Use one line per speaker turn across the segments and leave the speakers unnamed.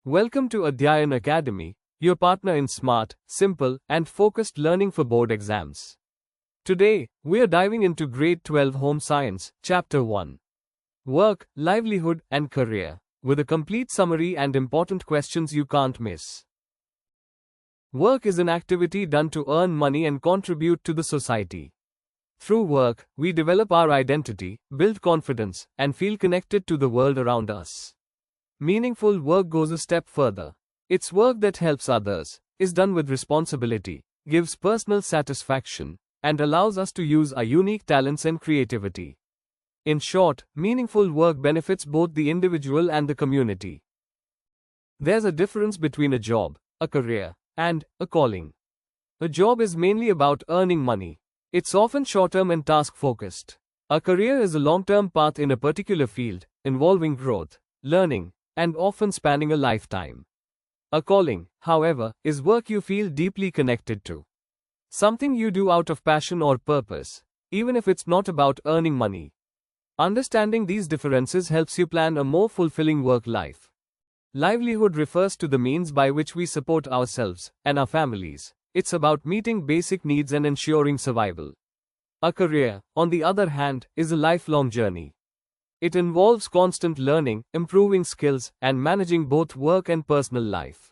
Welcome to Adhyayan Academy, your partner in smart, simple, and focused learning for board exams. Today, we are diving into Grade 12 Home Science, Chapter 1. Work, Livelihood, and Career, with a complete summary and important questions you can't miss. Work is an activity done to earn money and contribute to the society. Through work, we develop our identity, build confidence, and feel connected to the world around us. Meaningful work goes a step further. It's work that helps others, is done with responsibility, gives personal satisfaction, and allows us to use our unique talents and creativity. In short, meaningful work benefits both the individual and the community. There's a difference between a job, a career, and a calling. A job is mainly about earning money. It's often short-term and task-focused. A career is a long-term path in a particular field, involving growth, learning, and often spanning a lifetime. A calling, however, is work you feel deeply connected to. Something you do out of passion or purpose, even if it's not about earning money. Understanding these differences helps you plan a more fulfilling work life. Livelihood refers to the means by which we support ourselves and our families. It's about meeting basic needs and ensuring survival. A career, on the other hand, is a lifelong journey. It involves constant learning, improving skills, and managing both work and personal life.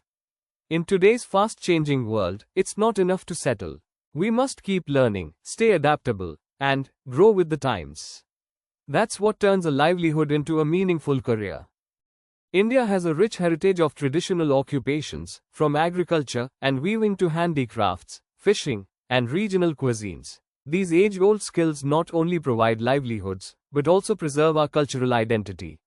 In today's fast-changing world, it's not enough to settle. We must keep learning, stay adaptable, and grow with the times. That's what turns a livelihood into a meaningful career. India has a rich heritage of traditional occupations, from agriculture and weaving to handicrafts, fishing, and regional cuisines. These age-old skills not only provide livelihoods, but also preserve our cultural identity.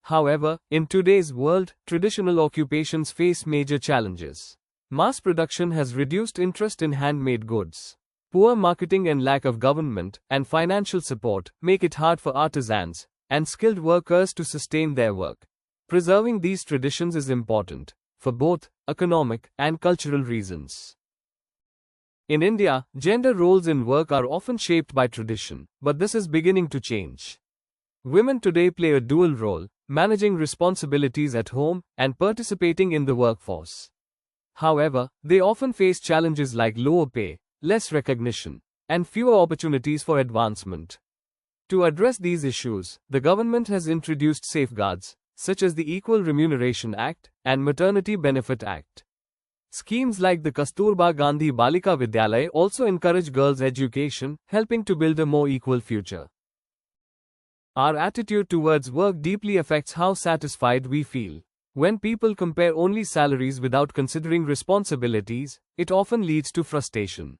However, in today's world, traditional occupations face major challenges. Mass production has reduced interest in handmade goods. Poor marketing and lack of government and financial support make it hard for artisans and skilled workers to sustain their work. Preserving these traditions is important, for both economic and cultural reasons. In India, gender roles in work are often shaped by tradition, but this is beginning to change. Women today play a dual role, managing responsibilities at home and participating in the workforce. However, they often face challenges like lower pay, less recognition, and fewer opportunities for advancement. To address these issues, the government has introduced safeguards, such as the Equal Remuneration Act and Maternity Benefit Act. Schemes like the Kasturba Gandhi Balika Vidyalaya also encourage girls' education, helping to build a more equal future. Our attitude towards work deeply affects how satisfied we feel. When people compare only salaries without considering responsibilities, it often leads to frustration.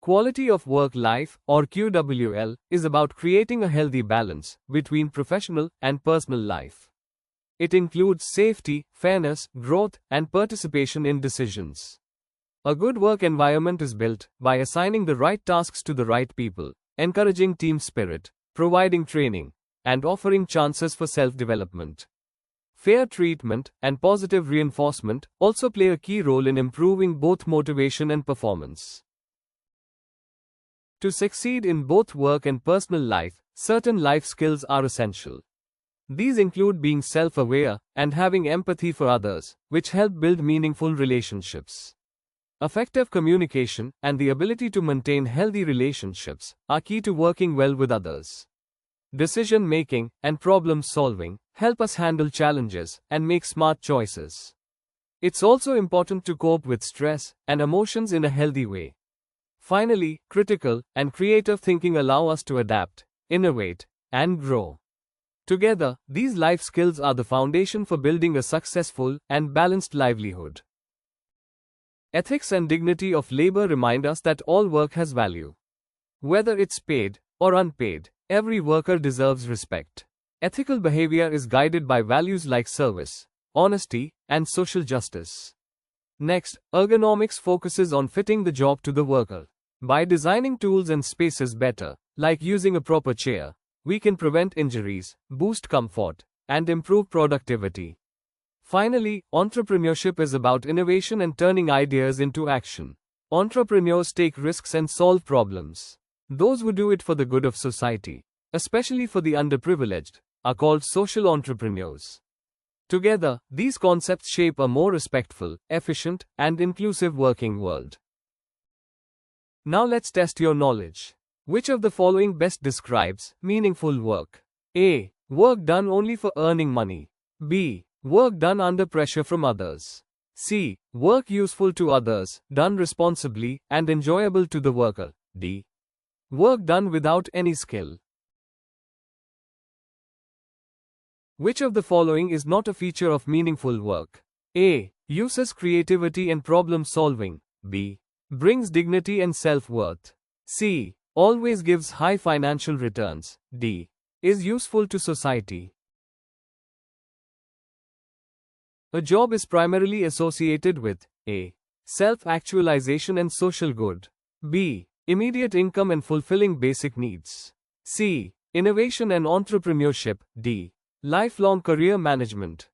Quality of work life, or QWL, is about creating a healthy balance between professional and personal life. It includes safety, fairness, growth, and participation in decisions. A good work environment is built by assigning the right tasks to the right people, encouraging team spirit, providing training, and offering chances for self-development. Fair treatment and positive reinforcement also play a key role in improving both motivation and performance. To succeed in both work and personal life, certain life skills are essential. These include being self-aware and having empathy for others, which help build meaningful relationships. Effective communication and the ability to maintain healthy relationships are key to working well with others. Decision-making and problem-solving help us handle challenges and make smart choices. It's also important to cope with stress and emotions in a healthy way. Finally, critical and creative thinking allow us to adapt, innovate, and grow. Together, these life skills are the foundation for building a successful and balanced livelihood. Ethics and dignity of labor remind us that all work has value. Whether it's paid or unpaid, every worker deserves respect. Ethical behavior is guided by values like service, honesty, and social justice. Next, ergonomics focuses on fitting the job to the worker. By designing tools and spaces better, like using a proper chair, we can prevent injuries, boost comfort, and improve productivity. Finally, entrepreneurship is about innovation and turning ideas into action. Entrepreneurs take risks and solve problems. Those who do it for the good of society, especially for the underprivileged, are called social entrepreneurs. Together, these concepts shape a more respectful, efficient, and inclusive working world. Now let's test your knowledge. Which of the following best describes meaningful work? A. Work done only for earning money. B. Work done under pressure from others. C. Work useful to others, done responsibly, and enjoyable to the worker. D. Work done without any skill. Which of the following is not a feature of meaningful work? A. Uses creativity and problem solving. B. Brings dignity and self-worth. C. Always gives high financial returns. D. Is useful to society. A job is primarily associated with A. Self-actualization and social good. B. Immediate income and fulfilling basic needs. C. Innovation and entrepreneurship. D. Lifelong career management.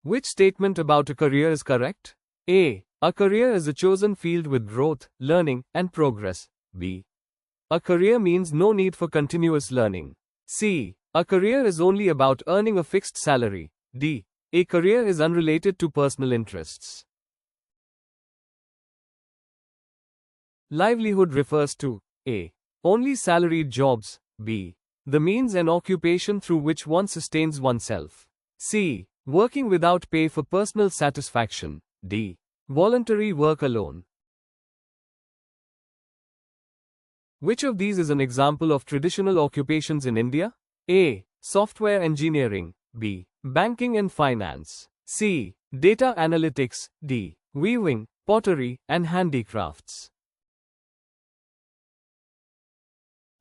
Which statement about a career is correct? A. A career is a chosen field with growth, learning, and progress. B. A career means no need for continuous learning. C. A career is only about earning a fixed salary. D. A career is unrelated to personal interests. Livelihood refers to A. Only salaried jobs. B. The means and occupation through which one sustains oneself. C. Working without pay for personal satisfaction. D. Voluntary work alone. Which of these is an example of traditional occupations in India? A. Software engineering. B. Banking and finance. C. Data analytics. D. Weaving, pottery, and handicrafts.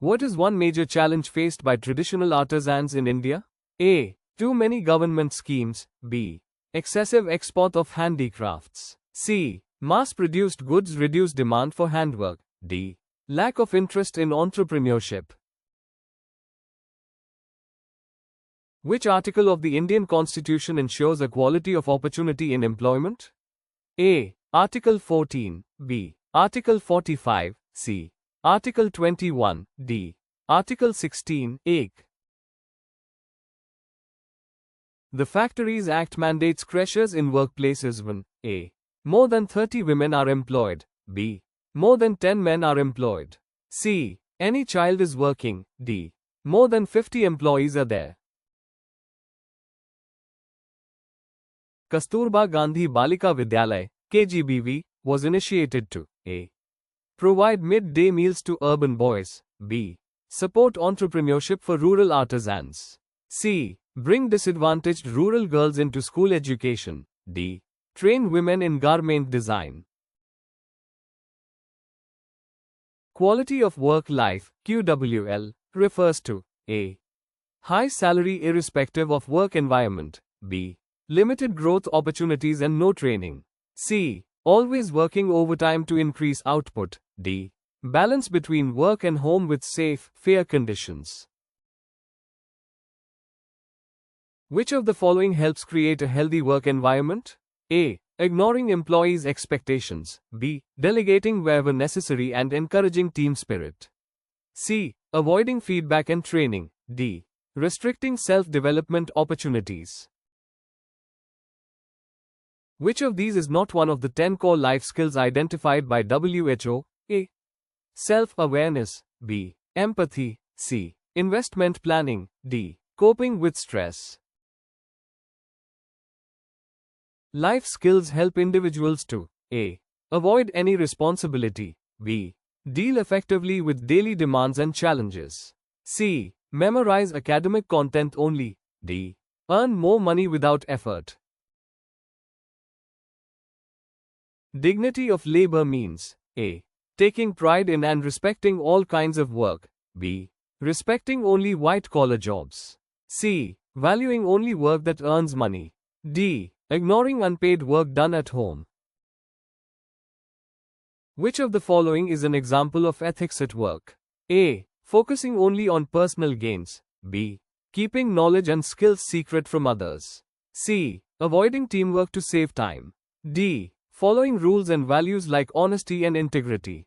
What is one major challenge faced by traditional artisans in India? A. Too many government schemes. B. Excessive export of handicrafts. C. Mass-produced goods reduce demand for handwork. D. Lack of interest in entrepreneurship. Which article of the Indian Constitution ensures equality of opportunity in employment? A. Article 14. B. Article 45. C. Article 21. D. Article 16. A. The Factories Act mandates creches in workplaces when A. More than 30 women are employed. B. More than 10 men are employed. C. Any child is working. D. More than 50 employees are there. Kasturba Gandhi Balika Vidyalaya, KGBV, was initiated to A. Provide mid-day meals to urban boys. B. Support entrepreneurship for rural artisans. C. Bring disadvantaged rural girls into school education. D. Train women in garment design. Quality of work life, QWL, refers to A. High salary irrespective of work environment. B. Limited growth opportunities and no training. C. Always working overtime to increase output. D. Balance between work and home with safe, fair conditions. Which of the following helps create a healthy work environment? A. Ignoring employees' expectations. B. Delegating wherever necessary and encouraging team spirit. C. Avoiding feedback and training. D. Restricting self-development opportunities. Which of these is not one of the 10 core life skills identified by WHO? A. Self-awareness. B. Empathy. C. Investment planning. D. Coping with stress. Life skills help individuals to A. Avoid any responsibility. B. Deal effectively with daily demands and challenges. C. Memorize academic content only. D. Earn more money without effort. Dignity of labor means A. Taking pride in and respecting all kinds of work. B. Respecting only white-collar jobs. C. Valuing only work that earns money. D. Ignoring unpaid work done at home. Which of the following is an example of ethics at work? A. Focusing only on personal gains. B. Keeping knowledge and skills secret from others. C. Avoiding teamwork to save time. D. Following rules and values like honesty and integrity.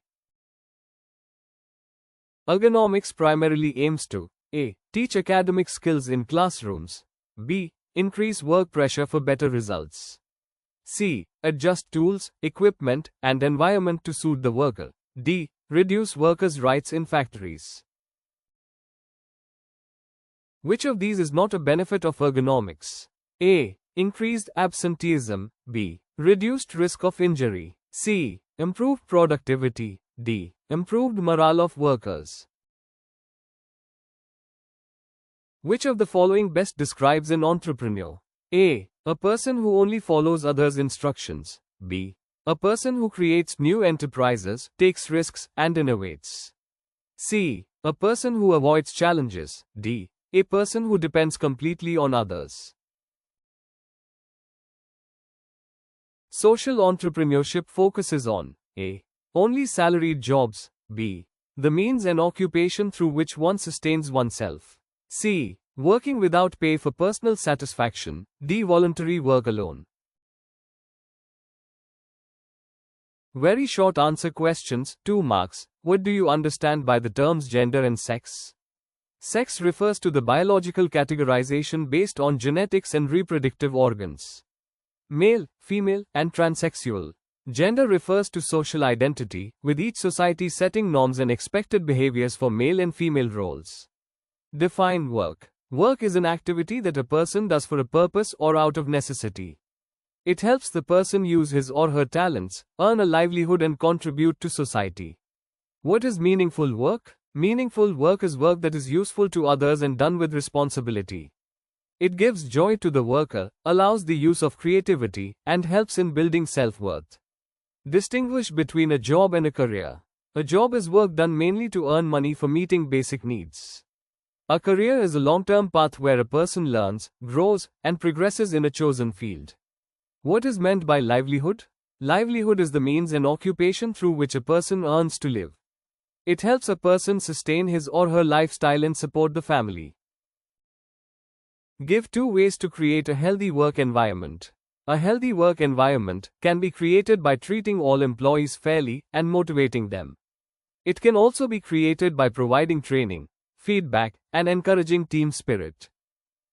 Ergonomics primarily aims to A. Teach academic skills in classrooms. B. Increase work pressure for better results. C. Adjust tools, equipment, and environment to suit the worker. D. Reduce workers' rights in factories. Which of these is not a benefit of ergonomics? A. Increased absenteeism. B. Reduced risk of injury. C. Improved productivity. D. Improved morale of workers. Which of the following best describes an entrepreneur? A. A person who only follows others' instructions. B. A person who creates new enterprises, takes risks, and innovates. C. A person who avoids challenges. D. A person who depends completely on others. Social entrepreneurship focuses on A. Only salaried jobs. B. The means and occupation through which one sustains oneself. C. Working without pay for personal satisfaction. D. Voluntary work alone. Very short answer questions, 2 marks. What do you understand by the terms gender and sex? Sex refers to the biological categorization based on genetics and reproductive organs. Male, female, and transsexual. Gender refers to social identity, with each society setting norms and expected behaviors for male and female roles. Define work. Work is an activity that a person does for a purpose or out of necessity. It helps the person use his or her talents, earn a livelihood, and contribute to society. What is meaningful work? Meaningful work is work that is useful to others and done with responsibility. It gives joy to the worker, allows the use of creativity, and helps in building self-worth. Distinguish between a job and a career. A job is work done mainly to earn money for meeting basic needs. A career is a long-term path where a person learns, grows, and progresses in a chosen field. What is meant by livelihood? Livelihood is the means and occupation through which a person earns to live. It helps a person sustain his or her lifestyle and support the family. Give 2 ways to create a healthy work environment. A healthy work environment can be created by treating all employees fairly and motivating them. It can also be created by providing training, feedback, and encouraging team spirit.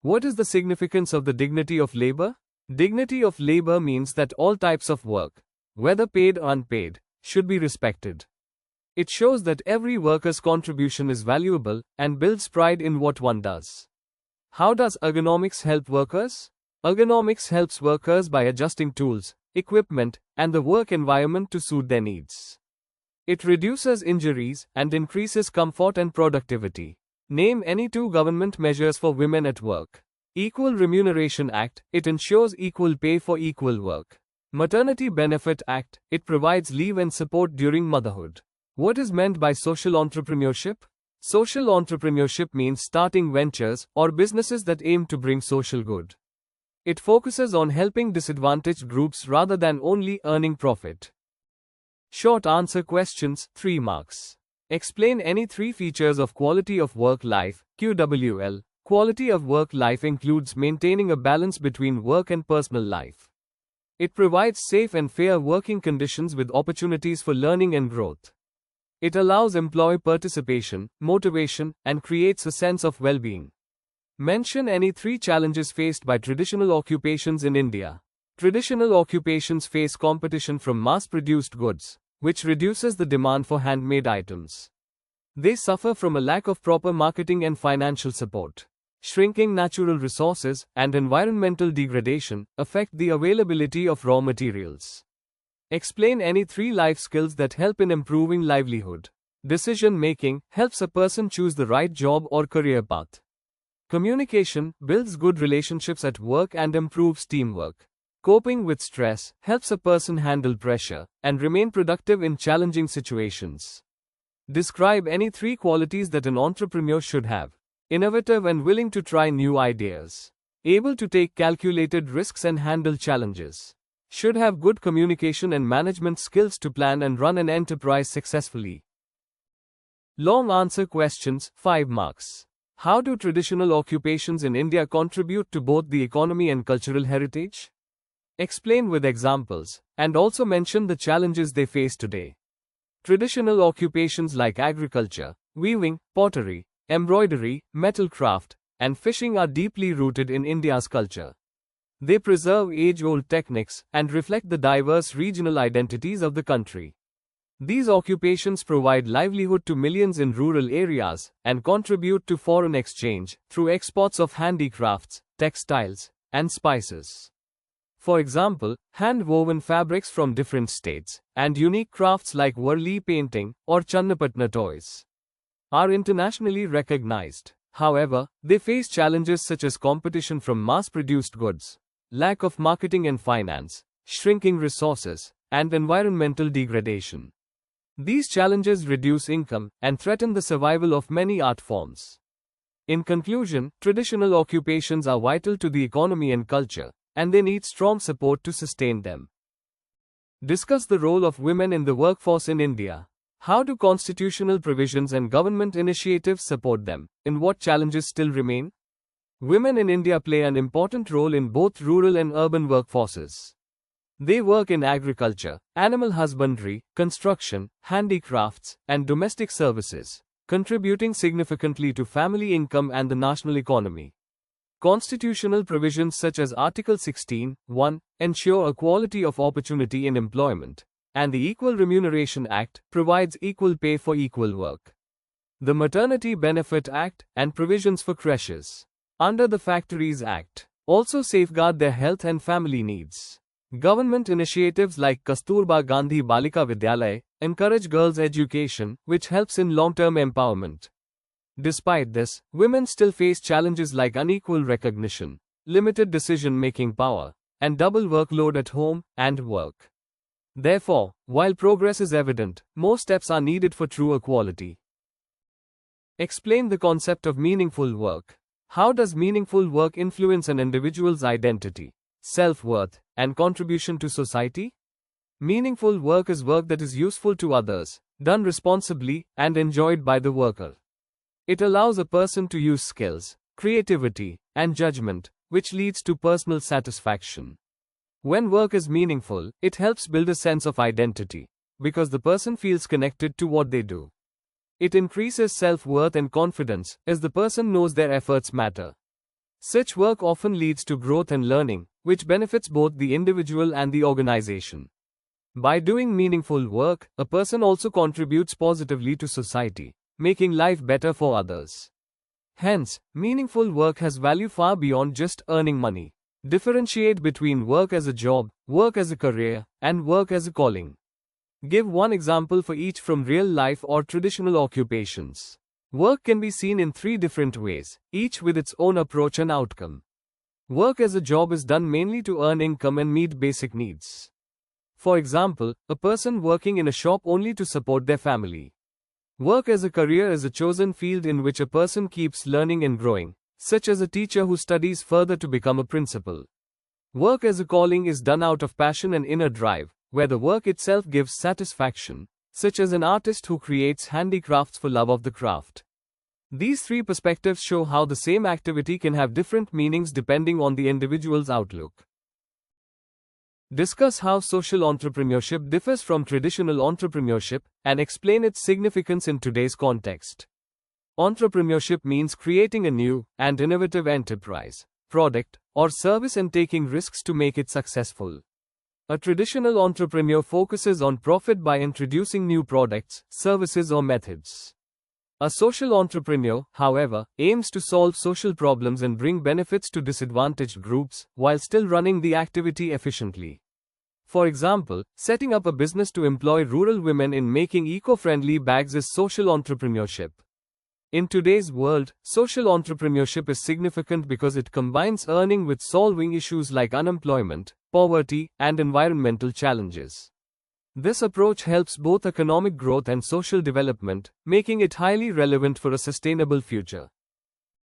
What is the significance of the dignity of labor? Dignity of labor means that all types of work, whether paid or unpaid, should be respected. It shows that every worker's contribution is valuable and builds pride in what one does. How does ergonomics help workers? Ergonomics helps workers by adjusting tools, equipment, and the work environment to suit their needs. It reduces injuries and increases comfort and productivity. Name any 2 government measures for women at work. Equal Remuneration Act, it ensures equal pay for equal work. Maternity Benefit Act, it provides leave and support during motherhood. What is meant by social entrepreneurship? Social entrepreneurship means starting ventures or businesses that aim to bring social good. It focuses on helping disadvantaged groups rather than only earning profit. Short answer questions, 3 marks. Explain any 3 features of quality of work life, QWL. Quality of work life includes maintaining a balance between work and personal life. It provides safe and fair working conditions with opportunities for learning and growth. It allows employee participation, motivation, and creates a sense of well-being. Mention any 3 challenges faced by traditional occupations in India. Traditional occupations face competition from mass-produced goods, which reduces the demand for handmade items. They suffer from a lack of proper marketing and financial support. Shrinking natural resources and environmental degradation affect the availability of raw materials. Explain any 3 life skills that help in improving livelihood. Decision making helps a person choose the right job or career path. Communication builds good relationships at work and improves teamwork. Coping with stress helps a person handle pressure and remain productive in challenging situations. Describe any 3 qualities that an entrepreneur should have. Innovative and willing to try new ideas. Able to take calculated risks and handle challenges. Should have good communication and management skills to plan and run an enterprise successfully. Long answer questions, 5 marks. How do traditional occupations in India contribute to both the economy and cultural heritage? Explain with examples, and also mention the challenges they face today. Traditional occupations like agriculture, weaving, pottery, embroidery, metal craft, and fishing are deeply rooted in India's culture. They preserve age-old techniques and reflect the diverse regional identities of the country. These occupations provide livelihood to millions in rural areas and contribute to foreign exchange through exports of handicrafts, textiles, and spices. For example, hand-woven fabrics from different states and unique crafts like Varli painting or Channapatna toys are internationally recognized. However, they face challenges such as competition from mass-produced goods, lack of marketing and finance, shrinking resources, and environmental degradation. These challenges reduce income and threaten the survival of many art forms. In conclusion, traditional occupations are vital to the economy and culture, and they need strong support to sustain them. Discuss the role of women in the workforce in India. How do constitutional provisions and government initiatives support them? And what challenges still remain? Women in India play an important role in both rural and urban workforces. They work in agriculture, animal husbandry, construction, handicrafts, and domestic services, contributing significantly to family income and the national economy. Constitutional provisions such as Article 16(1) ensure equality of opportunity in employment, and the Equal Remuneration Act provides equal pay for equal work. The Maternity Benefit Act and provisions for creches under the Factories Act also safeguard their health and family needs. Government initiatives like Kasturba Gandhi Balika Vidyalaya encourage girls' education, which helps in long-term empowerment. Despite this, women still face challenges like unequal recognition, limited decision-making power, and double workload at home and work. Therefore, while progress is evident, more steps are needed for true equality. Explain the concept of meaningful work. How does meaningful work influence an individual's identity, self-worth, and contribution to society? Meaningful work is work that is useful to others, done responsibly, and enjoyed by the worker. It allows a person to use skills, creativity, and judgment, which leads to personal satisfaction. When work is meaningful, it helps build a sense of identity, because the person feels connected to what they do. It increases self-worth and confidence, as the person knows their efforts matter. Such work often leads to growth and learning, which benefits both the individual and the organization. By doing meaningful work, a person also contributes positively to society, making life better for others. Hence, meaningful work has value far beyond just earning money. Differentiate between work as a job, work as a career, and work as a calling. Give one example for each from real life or traditional occupations. Work can be seen in three different ways, each with its own approach and outcome. Work as a job is done mainly to earn income and meet basic needs. For example, a person working in a shop only to support their family. Work as a career is a chosen field in which a person keeps learning and growing, such as a teacher who studies further to become a principal. Work as a calling is done out of passion and inner drive, where the work itself gives satisfaction, such as an artist who creates handicrafts for love of the craft. These three perspectives show how the same activity can have different meanings depending on the individual's outlook. Discuss how social entrepreneurship differs from traditional entrepreneurship and explain its significance in today's context. Entrepreneurship means creating a new and innovative enterprise, product, or service and taking risks to make it successful. A traditional entrepreneur focuses on profit by introducing new products, services, or methods. A social entrepreneur, however, aims to solve social problems and bring benefits to disadvantaged groups, while still running the activity efficiently. For example, setting up a business to employ rural women in making eco-friendly bags is social entrepreneurship. In today's world, social entrepreneurship is significant because it combines earning with solving issues like unemployment, poverty, and environmental challenges. This approach helps both economic growth and social development, making it highly relevant for a sustainable future.